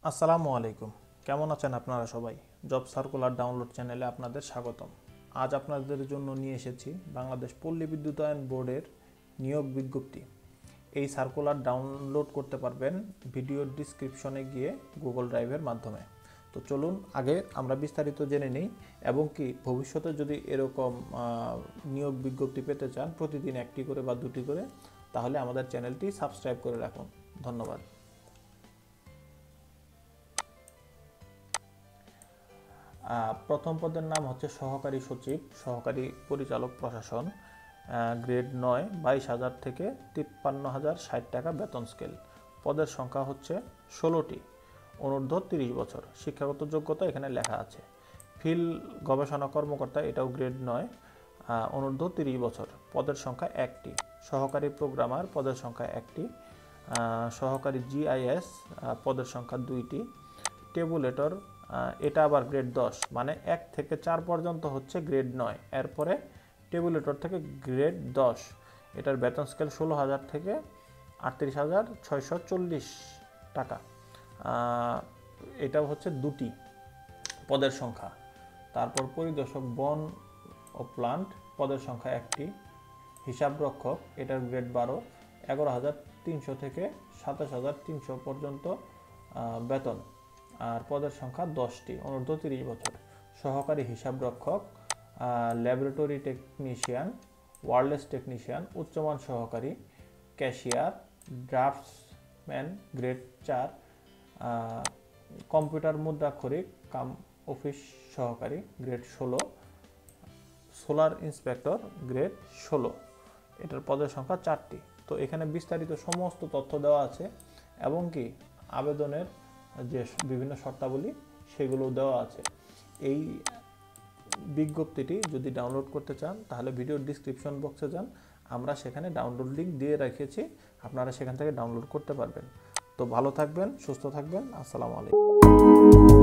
আসসালামু আলাইকুম। কেমন আছেন আপনারা সবাই? জব সার্কুলার ডাউনলোড চ্যানেলে আপনাদের স্বাগতম। আজ আপনাদের জন্য নিয়ে এসেছি বাংলাদেশ পল্লী বিদ্যুতায়ন বোর্ডের নিয়োগ বিজ্ঞপ্তি। এই সার্কুলার ডাউনলোড করতে পারবেন ভিডিওর ডিসক্রিপশনে গিয়ে গুগল ড্রাইভের মাধ্যমে। তো চলুন আগে আমরা বিস্তারিত জেনে নিই, এবং কি ভবিষ্যতে যদি এরকম নিয়োগ বিজ্ঞপ্তি পেতে চান প্রতিদিন একটি করে বা দুটি করে, তাহলে আমাদের চ্যানেলটি সাবস্ক্রাইব করে রাখুন। ধন্যবাদ। প্রথম পদের নাম হচ্ছে সহকারী সচিব, সহকারী পরিচালক প্রশাসন, গ্রেড 9, 22,000 থেকে 53,060 টাকা বেতন স্কেল। পদের সংখ্যা হচ্ছে 16টি, অনূর্ধ্ব 30 বছর। শিক্ষাগত যোগ্যতা এখানে লেখা আছে। ফিল্ড গবেষণা কর্মকর্তা, এটাও গ্রেড 9, অনূর্ধ্ব 30 বছর। পদের সংখ্যা 1টি। সহকারী প্রোগ্রামার, পদের সংখ্যা 1টি। সহকারী GIS, পদের সংখ্যা 2টি। টেবুলেটর, এটা আবার গ্রেড 10, মানে 1 থেকে 4 পর্যন্ত হচ্ছে গ্রেড 9, এরপরে টেবুলেটর থেকে গ্রেড 10। এটার বেতন স্কেল 16,000 থেকে 38,640 টাকা। এটাও হচ্ছে 2টি পদের সংখ্যা। তারপর পরিদর্শক বন ও প্লান্ট, পদের সংখ্যা 1টি। হিসাবরক্ষক, এটার গ্রেড 12, 11,300 থেকে 27,300 পর্যন্ত বেতন, আর পদের সংখ্যা 10টি, অনূর্ধ্ব 30 বছর। সহকারী হিসাবরক্ষক, ল্যাবরেটরি টেকনিশিয়ান, ওয়্যারলেস টেকনিশিয়ান, উচ্চমান সহকারী, ক্যাশিয়ার, ড্রাফটসম্যান, গ্রেড 4, কম্পিউটার মুদ্রাক্ষরিক কাম অফিস সহকারী, গ্রেড 16, সোলার ইন্সপেক্টর, গ্রেড 16। এটার পদের সংখ্যা 4টি। তো এখানে বিস্তারিত সমস্ত তথ্য দেওয়া আছে, এবং কি আবেদনের যে বিভিন্ন শর্তাবলী সেগুলো দেওয়া আছে। এই বিজ্ঞপ্তিটি যদি ডাউনলোড করতে চান তাহলে ভিডিওর ডিসক্রিপশন বক্সে যান, আমরা সেখানে ডাউনলোড লিঙ্ক দিয়ে রেখেছি, আপনারা সেখান থেকে ডাউনলোড করতে পারবেন। তো ভালো থাকবেন, সুস্থ থাকবেন। আসসালামু আলাইকুম।